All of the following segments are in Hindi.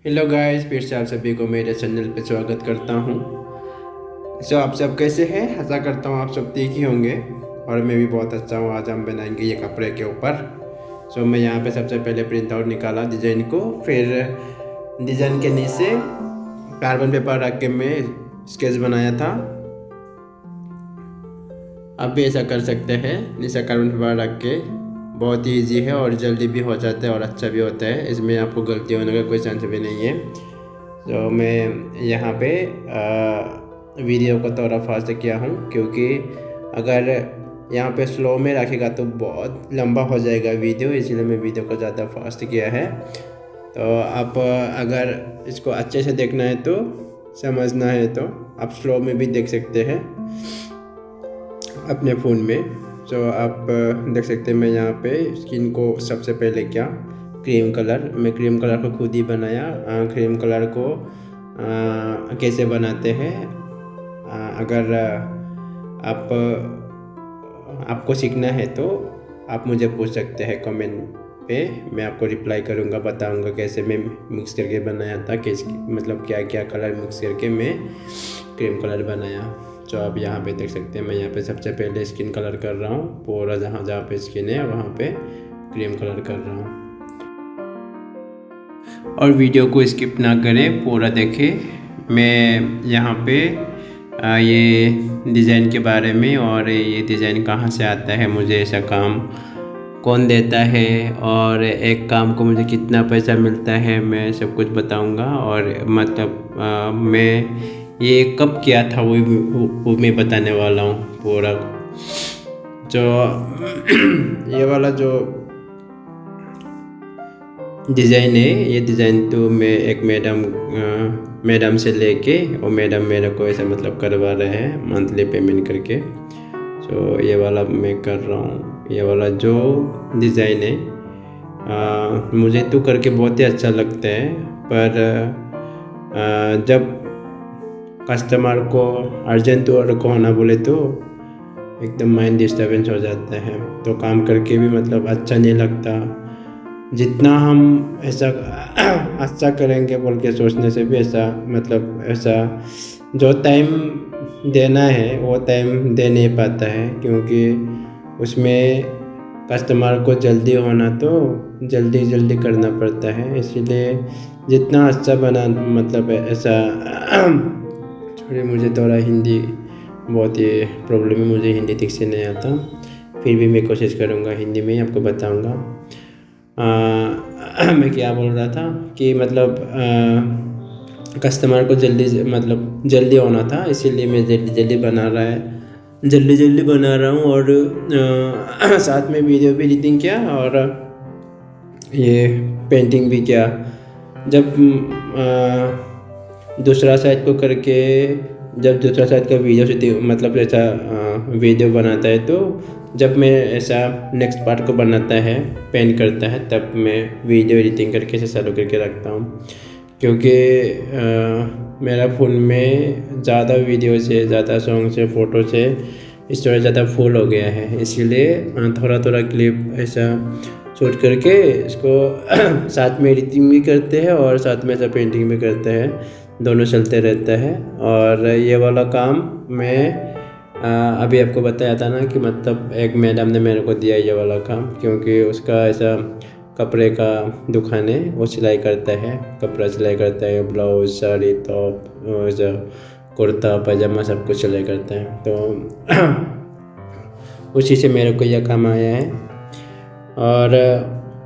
हेलो गाइस, फिर से आप सभी को मेरे चैनल पे स्वागत करता हूँ। आप सब कैसे हैं? आशा करता हूँ आप सब ठीक ही होंगे और मैं भी बहुत अच्छा हूँ। आज हम बनाएंगे ये कपड़े के ऊपर। मैं यहाँ पे सबसे पहले प्रिंट आउट निकाला डिज़ाइन को, फिर डिज़ाइन के नीचे कार्बन पेपर रख के मैं स्केच बनाया था। आप भी ऐसा कर सकते हैं, नीचे कार्बन पेपर रख के। बहुत ही ईजी है और जल्दी भी हो जाता है और अच्छा भी होता है। इसमें आपको गलती होने का कोई चांस भी नहीं है। तो मैं यहाँ पे वीडियो को थोड़ा फास्ट किया हूँ, क्योंकि अगर यहाँ पे स्लो में रखेगा तो बहुत लंबा हो जाएगा वीडियो, इसलिए मैं वीडियो को ज़्यादा फास्ट किया है। तो आप अगर इसको अच्छे से देखना है तो, समझना है तो आप स्लो में भी देख सकते हैं अपने फ़ोन में। आप देख सकते हैं मैं यहाँ पे स्किन को सबसे पहले क्या क्रीम कलर को खुद ही बनाया। क्रीम कलर को कैसे बनाते हैं, अगर आपको सीखना है तो आप मुझे पूछ सकते हैं कमेंट पे। मैं आपको रिप्लाई करूँगा, बताऊँगा कैसे मैं मिक्स करके बनाया था, कैसे मतलब क्या क्या कलर मिक्स करके मैं क्रीम कलर बनाया। आप यहाँ पे देख सकते हैं मैं यहाँ पे सबसे पहले स्किन कलर कर रहा हूँ। पूरा जहाँ जहाँ पे स्किन है वहाँ पे क्रीम कलर कर रहा हूँ। और वीडियो को स्किप ना करें, पूरा देखें। मैं यहाँ पे ये डिज़ाइन के बारे में और ये डिज़ाइन कहाँ से आता है, मुझे ऐसा काम कौन देता है और एक काम को मुझे कितना पैसा मिलता है, मैं सब कुछ बताऊँगा। और मतलब मैं ये कब किया था वो मैं बताने वाला हूँ पूरा। ये वाला जो डिज़ाइन है, ये डिज़ाइन तो मैं एक मैडम से लेके, और मैडम मेरे को ऐसा मतलब करवा रहे हैं मंथली पेमेंट करके। ये वाला मैं कर रहा हूँ। ये वाला जो डिज़ाइन है मुझे तो करके बहुत ही अच्छा लगता है, पर जब कस्टमर को अर्जेंट वर्क को होना बोले तो एकदम माइंड डिस्टर्बेंस हो जाता है, तो काम करके भी मतलब अच्छा नहीं लगता। जितना हम ऐसा अच्छा करेंगे बोल के सोचने से भी ऐसा मतलब ऐसा जो टाइम देना है वो टाइम दे नहीं पाता है, क्योंकि उसमें कस्टमर को जल्दी होना तो जल्दी करना पड़ता है। इसीलिए जितना अच्छा बना मतलब ऐसा मुझे थोड़ा हिंदी बहुत ही प्रॉब्लम है, मुझे हिंदी ठीक से नहीं आता, फिर भी मैं कोशिश करूँगा हिंदी में आपको बताऊँगा। मैं क्या बोल रहा था कि मतलब कस्टमर को जल्दी होना था, इसीलिए मैं जल्दी बना रहा हूँ। और साथ में वीडियो भी एडिटिंग किया और ये पेंटिंग भी किया। जब दूसरा साइड को करके, जब दूसरा साइड का वीडियो शूटिंग मतलब ऐसा वीडियो बनाता है, तो जब मैं ऐसा नेक्स्ट पार्ट को बनाता है पेंट करता है, तब मैं वीडियो एडिटिंग करके इसे चालू करके रखता हूँ। क्योंकि मेरा फ़ोन में ज़्यादा वीडियो से, ज़्यादा सॉन्ग से, फ़ोटो से स्टोरेज ज़्यादा फुल हो गया है, इसलिए थोड़ा क्लिप ऐसा शूट करके इसको साथ में एडिटिंग भी करते हैं और साथ में ऐसा पेंटिंग भी करते हैं, दोनों चलते रहता है। और ये वाला काम मैं अभी आपको बताया था ना कि मतलब एक मैडम ने मेरे को दिया ये वाला काम, क्योंकि उसका ऐसा कपड़े का दुकान है, वो सिलाई करता है, कपड़ा सिलाई करता है, ब्लाउज, साड़ी, टॉप, कुर्ता पैजामा सब कुछ सिलाई करता है। तो उसी से मेरे को यह काम आया है और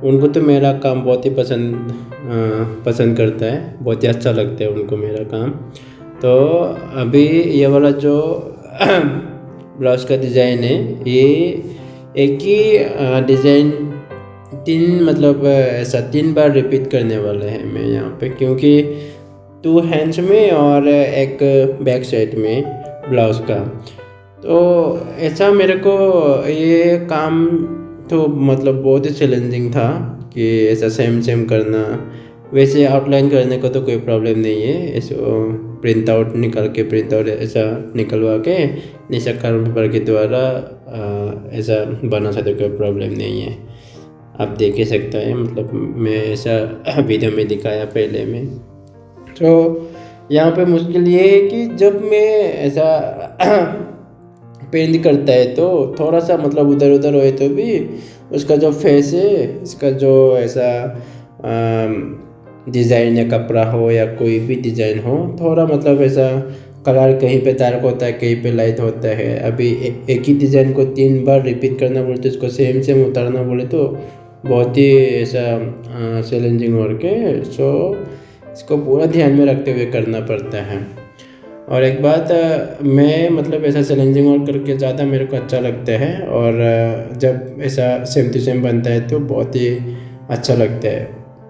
उनको तो मेरा काम बहुत ही पसंद करता है, बहुत ही अच्छा लगता है उनको मेरा काम। तो अभी ये वाला जो ब्लाउज का डिज़ाइन है, ये एक ही डिज़ाइन ऐसा 3 बार रिपीट करने वाला है मैं यहाँ पे, क्योंकि 2 हैंड्स में और एक बैक साइड में ब्लाउज का। तो ऐसा मेरे को ये काम तो मतलब बहुत ही चैलेंजिंग था कि ऐसा सेम करना। वैसे आउटलाइन करने को तो कोई प्रॉब्लम नहीं है, ऐसे प्रिंट आउट ऐसा निकलवा के नीचे कार्बन पेपर के द्वारा ऐसा बना सकते, कोई प्रॉब्लम नहीं है। आप देख ही सकते हैं, मतलब मैं ऐसा वीडियो में दिखाया पहले में। तो यहाँ पे मुश्किल ये है कि जब मैं ऐसा पेंट करता है तो थोड़ा सा मतलब उधर उधर होए तो भी उसका जो फेस है, इसका जो ऐसा डिज़ाइन या कपड़ा हो या कोई भी डिज़ाइन हो, थोड़ा मतलब ऐसा कलर कहीं पे डार्क होता है, कहीं पे लाइट होता है। अभी एक ही डिज़ाइन को 3 बार रिपीट करना बोले तो इसको सेम सेम उतारना बोले तो बहुत ही ऐसा चैलेंजिंग वर्क है। सो इसको पूरा ध्यान में रखते हुए करना पड़ता है। और एक बात, मैं मतलब ऐसा चैलेंजिंग वर्क करके ज़्यादा मेरे को अच्छा लगता है, और जब ऐसा सेम टू सेम बनता है तो बहुत ही अच्छा लगता है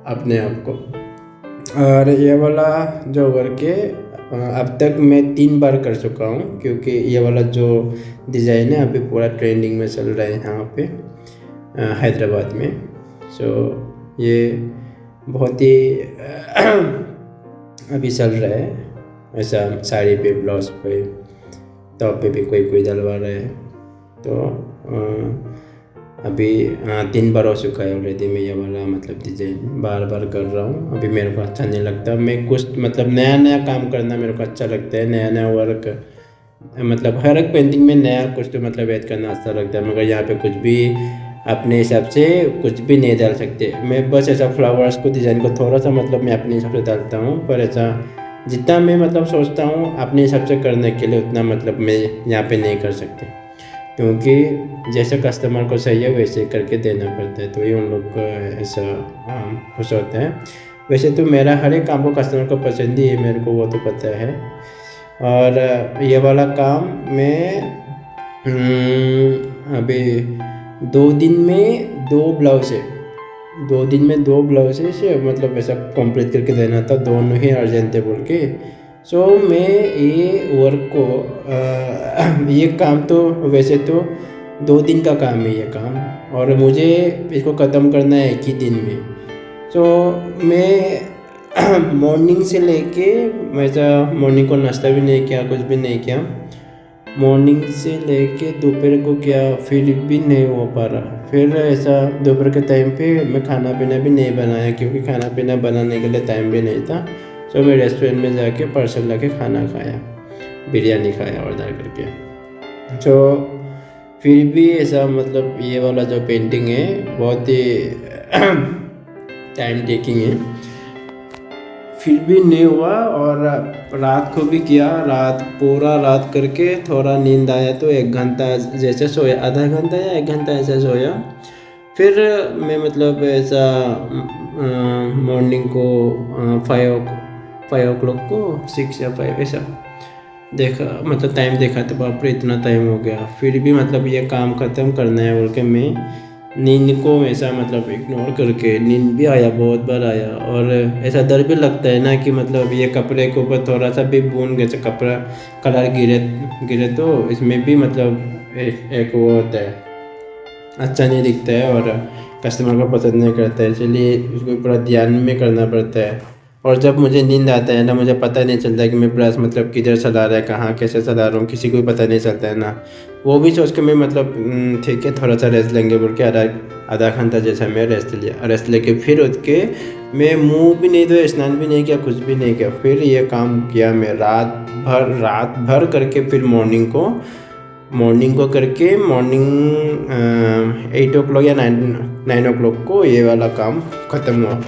अपने आप को। और ये वाला जो वर्क है अब तक मैं 3 बार कर चुका हूँ, क्योंकि ये वाला जो डिज़ाइन है अभी पूरा ट्रेंडिंग में चल रहा है यहाँ पे हैदराबाद में। सो ये बहुत ही अभी चल रहा है, ऐसा साड़ी पे, ब्लाउज पे, टॉप पे भी कोई कोई डलवा रहा है। तो अभी 3 बार हो चुका है ऑलरेडी। मैं ये वाला मतलब डिज़ाइन बार बार कर रहा हूँ। अभी मेरे को अच्छा नहीं लगता। मैं कुछ मतलब नया नया काम करना मेरे को अच्छा लगता है, नया नया वर्क, मतलब हर एक पेंटिंग में नया कुछ तो मतलब ऐड करना अच्छा लगता है। मगर यहाँ पे कुछ भी अपने हिसाब से कुछ भी नहीं डाल सकते। मैं बस ऐसा फ्लावर्स को डिज़ाइन को थोड़ा सा मतलब मैं अपने हिसाब से डालता हूँ, पर ऐसा जितना मैं मतलब सोचता हूँ अपने हिसाब से करने के लिए उतना मतलब मैं यहाँ पे नहीं कर सकते, क्योंकि जैसे कस्टमर को चाहिए वैसे करके देना पड़ता है, तो ये उन लोग को ऐसा खुश होते हैं। वैसे तो मेरा हर एक काम को कस्टमर को पसंद ही है, मेरे को वो तो पता है। और ये वाला काम मैं अभी 2 दिन में 2 ब्लाउज है, 2 दिन में 2 ब्लाउज से मतलब ऐसा कंप्लीट करके देना था, दोनों ही अर्जेंट थे बोल के। सो मैं ये वर्क को ये काम तो वैसे तो 2 दिन का काम है ये काम, और मुझे इसको ख़त्म करना है 1 ही दिन में। सो मैं मॉर्निंग से लेके वैसा मॉर्निंग को नाश्ता भी नहीं किया, कुछ भी नहीं किया, मॉर्निंग से लेके दोपहर को किया, फिर भी नहीं हो पा रहा। फिर ऐसा दोपहर के टाइम पे मैं खाना पीना भी नहीं बनाया, क्योंकि खाना पीना बनाने के लिए टाइम भी नहीं था। तो मैं रेस्टोरेंट में जाके पार्सल ला के खाना खाया, बिरयानी खाया ऑर्डर करके। तो फिर भी ऐसा मतलब ये वाला जो पेंटिंग है बहुत ही टाइम टेकिंग है, फिर भी नहीं हुआ। और रात को भी किया, पूरा रात करके थोड़ा नींद आया तो 1 घंटा जैसे सोया, आधा घंटा या 1 घंटा ऐसा सोया। फिर मैं मतलब ऐसा मॉर्निंग को 5 o'clock को 6 या 5 ऐसा देखा, मतलब टाइम देखा तो बाप रे इतना टाइम हो गया। फिर भी मतलब ये काम ख़त्म करना है बोल के मैं नींद को ऐसा मतलब इग्नोर करके, नींद भी आया, बहुत बार आया, और ऐसा डर भी लगता है ना कि मतलब ये कपड़े के ऊपर थोड़ा सा भी बूंद गया, कपड़ा कलर गिरे तो इसमें भी मतलब एक वो होता है, अच्छा नहीं दिखता है और कस्टमर को पसंद नहीं करता है, इसलिए उसको पूरा ध्यान में करना पड़ता है। और जब मुझे नींद आता है ना, मुझे पता नहीं चलता कि मैं ब्रश मतलब किधर चला रहा है, कहाँ कैसे चला रहा हूँ, किसी को भी पता नहीं चलता है ना। वो भी सोच के मैं मतलब ठीक है थोड़ा सा रेस्ट लेंगे बोल के आधा घंटा जैसा मैं रेस्ट लिया। रेस्ट लेके फिर उठ के मैं मुँह भी नहीं धोया, स्नान भी नहीं किया, कुछ भी नहीं किया, फिर ये काम किया मैं रात भर करके। फिर मॉर्निंग को करके मॉर्निंग 8 o'clock या 9 o'clock को ये वाला काम ख़त्म हुआ।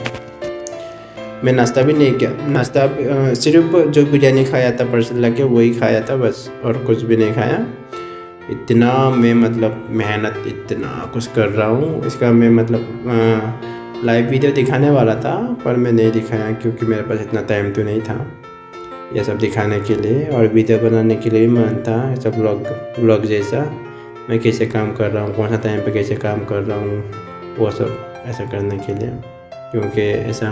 मैं नाश्ता भी नहीं किया, नाश्ता सिर्फ जो बिरयानी खाया था पार्सल लाके वही खाया था बस, और कुछ भी नहीं खाया। इतना मैं मतलब मेहनत इतना कुछ कर रहा हूँ, इसका मैं मतलब लाइव वीडियो दिखाने वाला था पर मैं नहीं दिखाया, क्योंकि मेरे पास इतना टाइम तो नहीं था ये सब दिखाने के लिए। और वीडियो बनाने के लिए भी मन था ऐसा ब्लॉग जैसा, मैं कैसे काम कर रहा हूँ, कौन सा टाइम पे कैसे काम कर रहा हूँ, वो सब ऐसा करने के लिए। क्योंकि ऐसा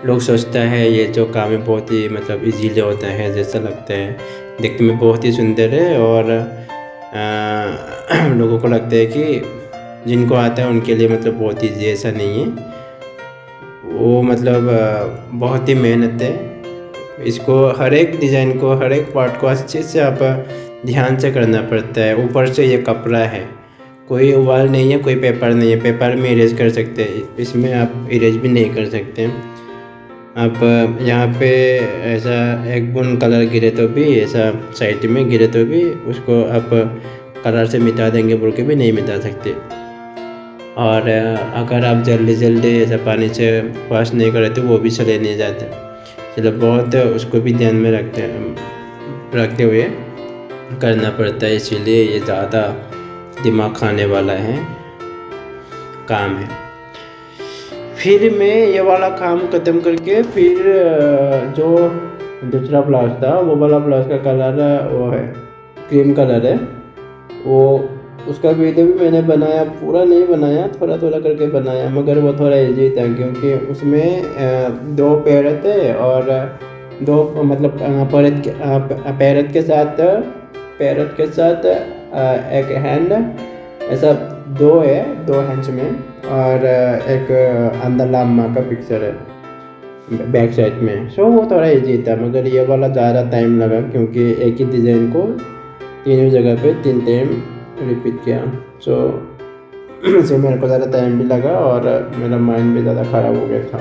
लोग सोचता है ये जो काम है बहुत ही मतलब इजीली होता है, जैसा लगता है, देखने में बहुत ही सुंदर है, और लोगों को लगता है कि जिनको आता है उनके लिए मतलब बहुत ईजी, ऐसा नहीं है। वो मतलब बहुत ही मेहनत है, इसको हर एक डिज़ाइन को, हर एक पार्ट को अच्छे से आप ध्यान से करना पड़ता है। ऊपर से ये कपड़ा है, कोई वॉल नहीं है, कोई पेपर नहीं है, पेपर में इरेज कर सकते हैं, इसमें आप इरेज भी नहीं कर सकते। आप यहाँ पे ऐसा एक बूंद कलर गिरे तो भी, ऐसा साइड में गिरे तो भी उसको आप कलर से मिटा देंगे बोल के भी नहीं मिटा सकते। और अगर आप जल्दी जल्दी ऐसा पानी से वॉश नहीं करें तो वो भी चले नहीं जाते। चलो बहुत उसको भी ध्यान में रखते हुए करना पड़ता है, इसीलिए ये ज़्यादा दिमाग खाने वाला है काम है। फिर मैं ये वाला काम ख़त्म करके फिर जो दूसरा ब्लाउज था वो वाला ब्लाउज का कलर वो है क्रीम कलर है, वो उसका वीडियो भी मैंने बनाया, पूरा नहीं बनाया, थोड़ा थोड़ा करके बनाया, मगर वो थोड़ा इजी था क्योंकि उसमें 2 पैर थे और 2 मतलब पैरट के साथ एक हैंड, ऐसा 2 है, 2 हैंड्स में, और एक अंदर लामा का पिक्चर है बैक साइड में। सो वो थोड़ा इजी था, मगर ये वाला ज़्यादा टाइम लगा क्योंकि एक ही डिज़ाइन को 3 जगह पे 3 टाइम रिपीट किया। सो इससे मेरे को ज़्यादा टाइम भी लगा और मेरा माइंड भी ज़्यादा ख़राब हो गया था।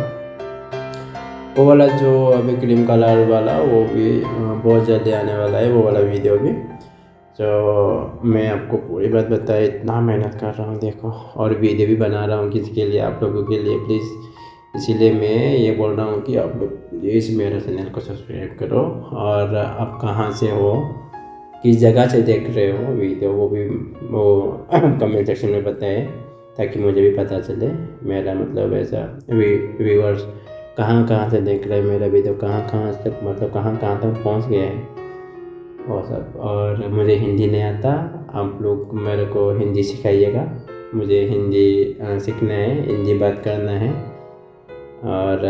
वो वाला जो अभी क्रीम कलर वाला वो भी बहुत जल्दी आने वाला है, वो वाला वीडियो भी। तो मैं आपको पूरी बात बताया, इतना मेहनत कर रहा हूँ देखो, और वीडियो भी बना रहा हूँ किसके लिए, आप लोगों के लिए प्लीज़। इसीलिए मैं ये बोल रहा हूँ कि आप लोग प्लीज़ मेरे चैनल को सब्सक्राइब करो, और आप कहाँ से हो, किस जगह से देख रहे हो वीडियो, वो भी वो कमेंट सेक्शन में बताएं, ताकि मुझे भी पता चले मेरा मतलब ऐसा व्यूअर्स कहाँ से देख रहे हैं मेरा वीडियो, कहाँ तक मतलब कहाँ तक पहुँच गया है वो सब। और मुझे हिंदी नहीं आता, आप लोग मेरे को हिंदी सिखाइएगा, मुझे हिंदी सीखना है, हिंदी बात करना है, और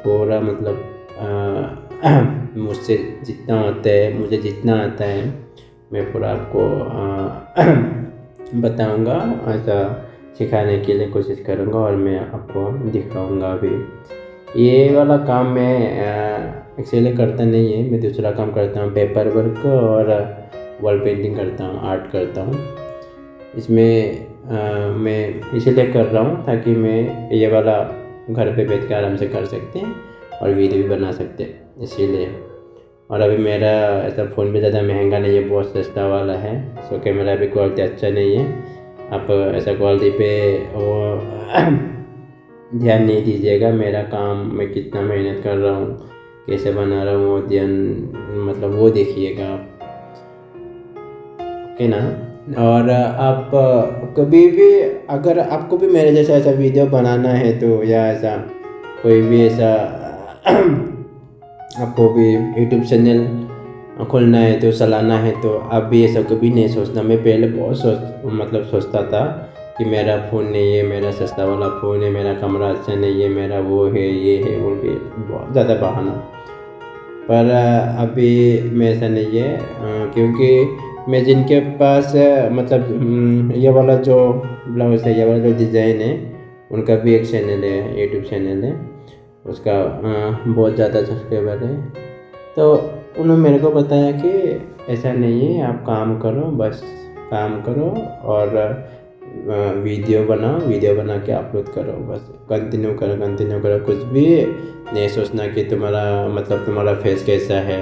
पूरा मतलब मुझसे जितना होता है, मुझे जितना आता है मैं पूरा आपको बताऊंगा, ऐसा सिखाने के लिए कोशिश करूंगा, और मैं आपको दिखाऊंगा। अभी ये वाला काम मैं एक्चुअली करता नहीं है, मैं दूसरा काम करता हूँ, पेपर वर्क और वॉल पेंटिंग करता हूँ, आर्ट करता हूँ। इसमें मैं इसीलिए कर रहा हूँ ताकि मैं ये वाला घर पे बैठ के आराम से कर सकते हैं और वीडियो भी बना सकते हैं, इसीलिए। और अभी मेरा ऐसा फ़ोन भी ज़्यादा महंगा नहीं है, बहुत सस्ता वाला है, सो कैमरा भी क्वालिटी अच्छा नहीं है। आप ऐसा क्वालिटी पे वो ध्यान नहीं दीजिएगा, मेरा काम मैं कितना मेहनत कर रहा हूँ, कैसे बना रहा हूँ, वो ध्यान मतलब वो देखिएगा आप, ओके ना। और आप कभी भी अगर आपको भी मेरे जैसा ऐसा वीडियो बनाना है तो, या ऐसा कोई भी ऐसा आपको भी यूट्यूब चैनल खोलना है तो, चलाना है तो, आप भी ऐसा कभी नहीं सोचना। मैं पहले बहुत सोचता था कि मेरा फ़ोन नहीं है, मेरा सस्ता वाला फ़ोन है, मेरा कैमरा अच्छा नहीं है, मेरा वो है ये है वो भी, बहुत ज़्यादा बहाना। पर अभी में ऐसा नहीं है, क्योंकि मैं जिनके पास मतलब ये वाला जो ब्लाउज है, ये वाला जो डिज़ाइन है, उनका भी एक चैनल है, यूट्यूब चैनल है, उसका बहुत ज़्यादा सब्सक्राइबर है। तो उन्होंने मेरे को बताया कि ऐसा नहीं है, आप काम करो, बस काम करो और वीडियो बना के अपलोड करो, बस कंटिन्यू करो, कुछ भी नहीं सोचना कि तुम्हारा फेस कैसा है,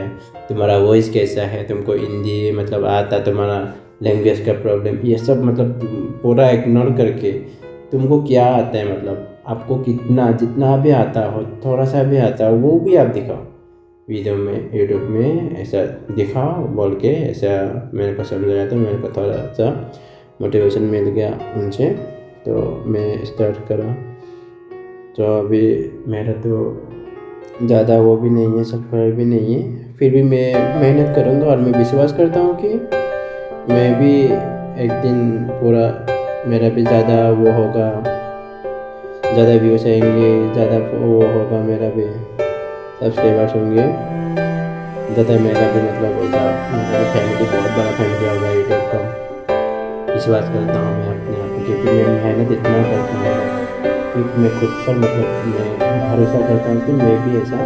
तुम्हारा वॉइस कैसा है, तुमको हिंदी मतलब आता, तुम्हारा लैंग्वेज का प्रॉब्लम, ये सब मतलब पूरा इग्नोर करके तुमको क्या आता है, मतलब आपको जितना भी आता हो, थोड़ा सा भी आता हो, वो भी आप दिखाओ वीडियो में, यूट्यूब में ऐसा दिखाओ बोल के। ऐसा मेरे को समझाया तो मेरे को थोड़ा सा मोटिवेशन मिल गया उनसे, तो मैं स्टार्ट करा। तो अभी मेरा तो ज़्यादा वो भी नहीं है, सब्सक्राइब भी नहीं है, फिर भी मैं मेहनत करूँगा, और मैं विश्वास करता हूँ कि मैं भी एक दिन पूरा मेरा भी ज़्यादा वो होगा, ज़्यादा व्यूज आएंगे, ज़्यादा वो होगा, मेरा भी सब्सक्राइबर्स होंगे ज़्यादा, मेरा भी मतलब होगा, मेरा भी फैमिली बहुत बड़ा फैमिली होगा यूट्यूब का। विश्वास करता हूँ मैं अपने आप, क्योंकि मैं मेहनत इतना करता हूँ कि मैं खुद पर मतलब मैं भरोसा करता हूँ कि मैं भी ऐसा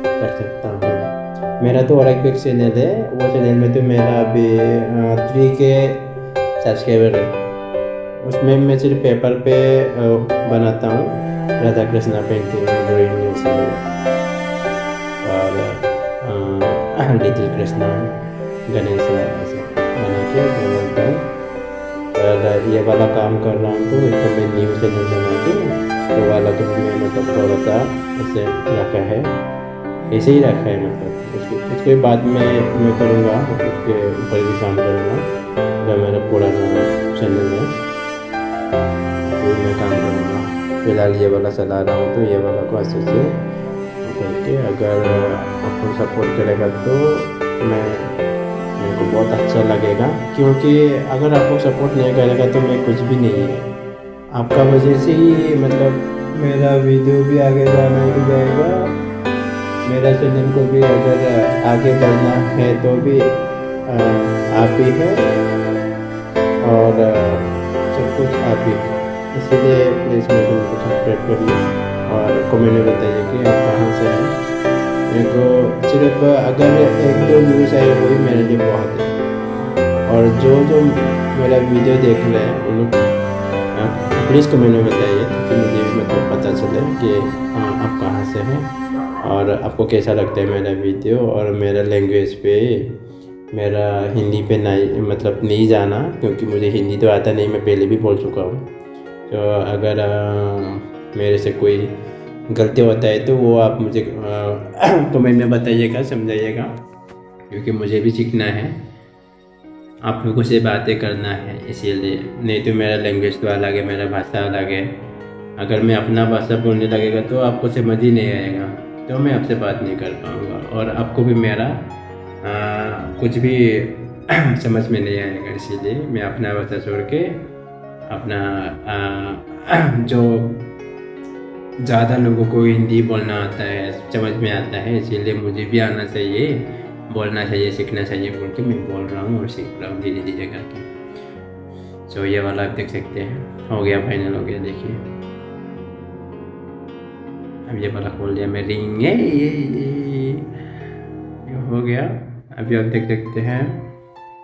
कर सकता हूँ। मेरा तो और एक चैनल है, वो चैनल में तो मेरा अभी 3K सब्सक्राइबर है। उसमें मैं सिर्फ पेपर पे बनाता हूँ, Radha Krishna painting, drawing, little Krishna Ganesh ऐसे बना के बोलता है। और ये वाला काम कर रहा हूँ तो इसको मैं न्यू चैनल बना के तो वाला तो मैं मतलब थोड़ा सा ऐसे रखा है, ऐसे ही रखा है मतलब उसके बाद में मैं करूँगा, उसके ऊपर भी काम करूँगा। जो मेरा पुराना चैनल है तो मैं काम करूँगा। फिलहाल ये वाला चला रहा हूँ तो ये वाला को अच्छे से करके अगर आपको सपोर्ट करेगा तो मेरे को बहुत अच्छा लगेगा, क्योंकि अगर आपको सपोर्ट नहीं करेगा तो मैं कुछ भी नहीं है। आपका वजह से ही मतलब मेरा वीडियो भी आगे जाना ही जाएगा, मेरा चैनल को भी अगर आगे बढ़ना है तो भी आप ही है और सब कुछ आप ही है। इसलिए प्लीज़ मेरे चैनल को सब्सक्राइब करिए और कमेंट में बताइए कि आप कहाँ से हैं। मेरे को सिर्फ अगर 1-2 व्यूज़ आए वही मेरे लिए बहुत है। और जो मेरा वीडियो देख रहे हैं उन लोग प्लीज़ कमेंट में बताइए कि मुझे भी मतलब पता चले कि आप कहाँ से हैं और आपको कैसा लगता है मेरा वीडियो। और मेरा लैंग्वेज पे मेरा हिंदी पे नहीं मतलब नहीं जाना, क्योंकि मुझे हिंदी तो आता नहीं, मैं पहले भी बोल चुका हूँ। तो अगर मेरे से कोई गलती होता है तो वो आप मुझे कमेंट में बताइएगा, समझाइएगा, क्योंकि मुझे भी सीखना है, आप लोगों से बातें करना है। इसीलिए नहीं तो मेरा लैंग्वेज तो अलग है, मेरा भाषा अलग है। अगर मैं अपना भाषा बोलने लगेगा तो आपको समझ ही नहीं आएगा, तो मैं आपसे बात नहीं कर पाऊँगा और आपको भी मेरा कुछ भी समझ में नहीं आएगा। इसीलिए मैं अपना भाषा छोड़ के अपना जो ज़्यादा लोगों को हिंदी बोलना आता है, समझ में आता है, इसीलिए मुझे भी आना चाहिए, बोलना चाहिए, सीखना चाहिए बोल के मैं बोल रहा हूँ और सीख रहा हूँ धीरे धीरे करके। सो ये वाला आप देख सकते हैं, हो गया, फाइनल हो गया। देखिए अब ये वाला खोल दिया मैं, रिंग ये हो गया। अभी आप देख सकते हैं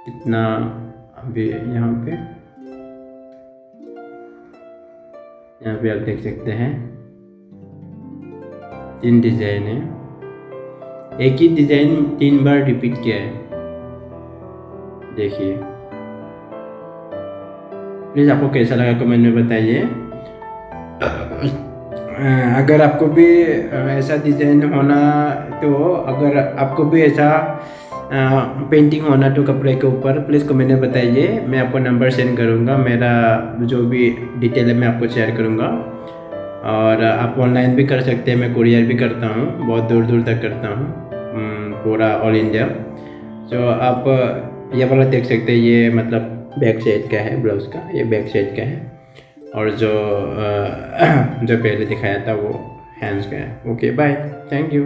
कितना, अभी यहाँ पे आप देख सकते हैं 3 डिज़ाइन है, एक ही डिज़ाइन 3 बार रिपीट किया है। देखिए प्लीज़ आपको कैसा लगा कमेंट में बताइए। अगर आपको भी ऐसा डिज़ाइन होना तो, अगर आपको भी ऐसा पेंटिंग होना तो कपड़े के ऊपर, प्लीज़ कमेंट में बताइए। मैं आपको नंबर सेंड करूँगा, मेरा जो भी डिटेल है मैं आपको शेयर करूँगा। और आप ऑनलाइन भी कर सकते हैं, मैं कुरियर भी करता हूँ, बहुत दूर दूर तक करता हूँ, पूरा ऑल इंडिया। तो आप ये वाला देख सकते हैं, ये मतलब बैक साइड का है ब्लाउज़ का, ये बैक साइड का है। और जो पहले दिखाया था वो हैंड्स का है। Okay bye, thank you.